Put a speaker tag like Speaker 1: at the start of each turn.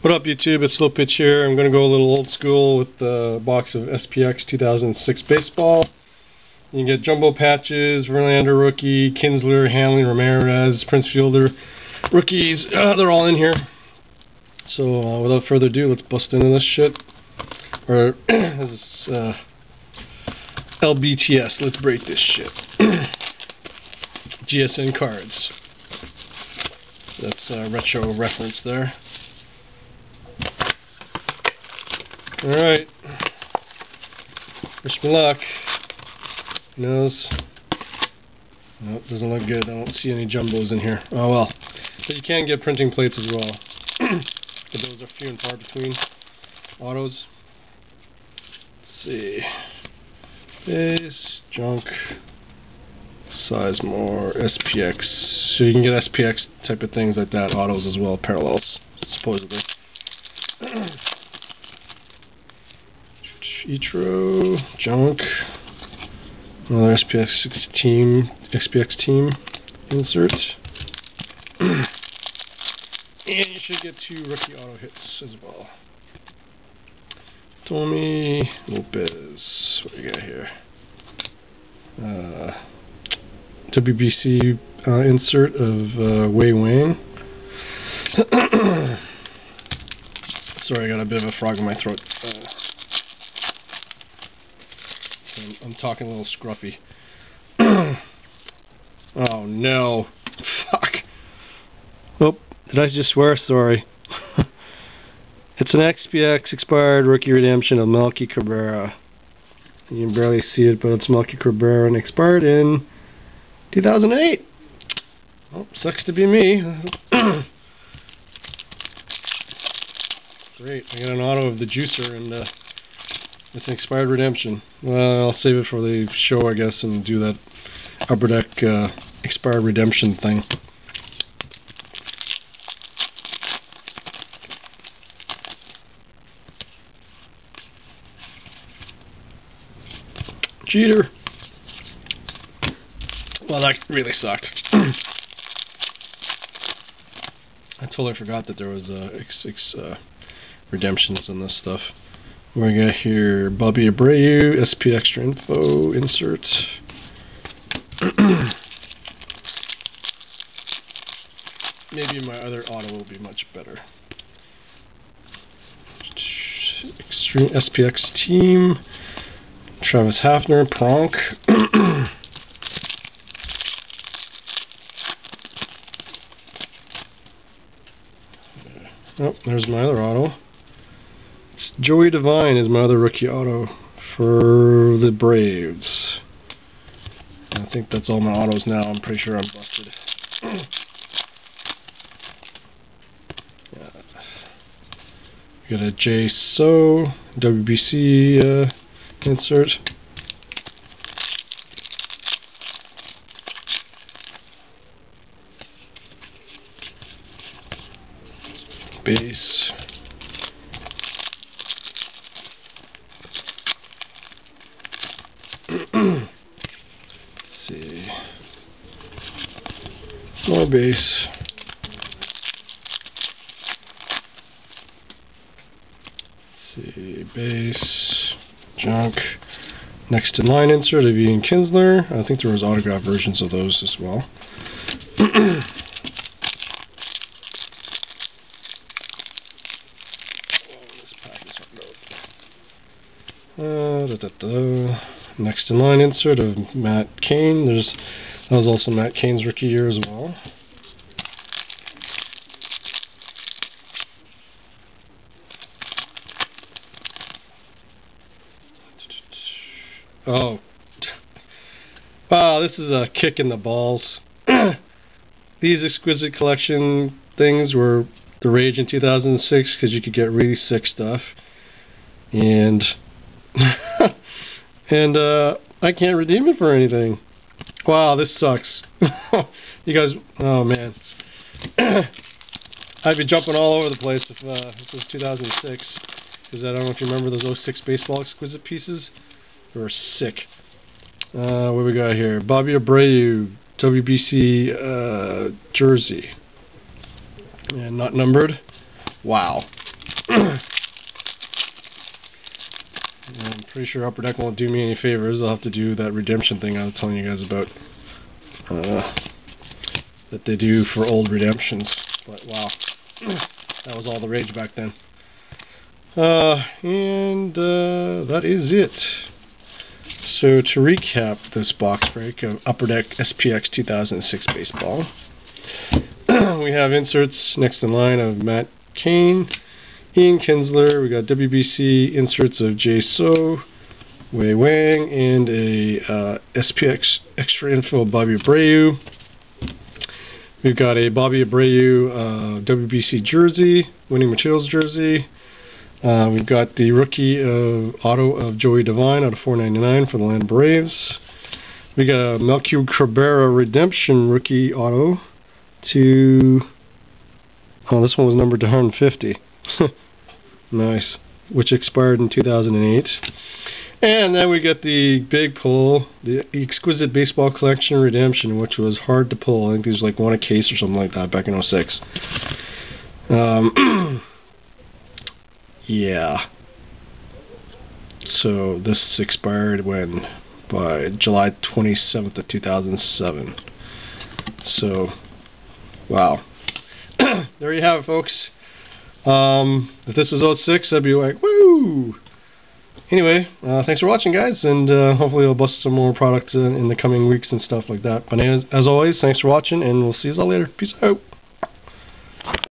Speaker 1: What up, YouTube? It's Slow Pitch here. I'm going to go a little old school with the box of SPX 2006 baseball. You can get jumbo patches, Verlander rookie, Kinsler, Hanley, Ramirez, Prince Fielder rookies. They're all in here. So without further ado, let's bust into this shit. Or this is LBTS. Let's break this shit. GSN cards. That's a retro reference there. Alright. Wish me luck. Nose. Nope, doesn't look good. I don't see any jumbos in here. Oh well. But you can get printing plates as well. But those are few and far between. Autos. Let's see. Base, junk, Sizemore, SPX. So you can get SPX type of things like that. Autos as well. Parallels, supposedly. Etro, junk, another SPX team insert, and you should get 2 rookie auto hits as well. Tommy, Lopez, what do you got here? WBC insert of Wei Wang. Sorry, I got a bit of a frog in my throat. I'm talking a little scruffy. Oh no. Fuck. Oh, did I just swear? Sorry. It's an XPX expired rookie redemption of Melky Cabrera. You can barely see it, but it's Melky Cabrera and expired in 2008. Oh, sucks to be me. Great. I got an auto of the juicer and it's an expired redemption. Well, I'll save it for the show, I guess, and do that Upper Deck expired redemption thing. Cheater. Well, that really sucked. I totally forgot that there was redemptions in this stuff. We got here Bobby Abreu, SP Extra Info, insert. Maybe my other auto will be much better. Extreme SPX team, Travis Hafner, Pronk. Oh, there's my other auto. Joey Devine is my other rookie auto for the Braves. I think that's all my autos now. I'm pretty sure I'm busted. Got a J So WBC insert. Base. See. More base. See. Base. Junk. Next in line insert of Ian Kinsler. I think there was autograph versions of those as well. Next in line insert of Matt Cain. That was also Matt Cain's rookie year as well. Oh. Wow, this is a kick in the balls. These exquisite collection things were the rage in 2006 because you could get really sick stuff. And I can't redeem it for anything. Wow, this sucks. You guys, oh man. I'd be jumping all over the place if this was 2006. Because I don't know if you remember those 06 baseball exquisite pieces. They were sick. What we got here? Bobby Abreu, WBC jersey. And not numbered. Wow. I'm pretty sure Upper Deck won't do me any favors. I'll have to do that redemption thing I was telling you guys about. That they do for old redemptions. But wow, that was all the rage back then. And that is it. So to recap this box break of Upper Deck SPX 2006 baseball, we have inserts next in line of Matt Cain, Ian Kinsler. We got WBC inserts of Jay So, Wei Wang, and a SPX extra info of Bobby Abreu. We've got a Bobby Abreu WBC jersey, winning materials jersey. We've got the rookie auto of Joey Devine out of $4.99 for the Atlanta Braves. We got a Melky Cabrera redemption rookie auto to... Oh, this one was numbered to 150. Nice. Which expired in 2008. And then we get the big pull, the Exquisite Baseball Collection redemption, which was hard to pull. I think it was like one a case or something like that back in 06. Yeah. So this expired when? By July 27th of 2007. So, wow. There you have it, folks. If this was 06, I'd be like, woo! Anyway, thanks for watching, guys, and hopefully I'll bust some more product in the coming weeks and stuff like that. But as always, thanks for watching, and we'll see you all later. Peace out.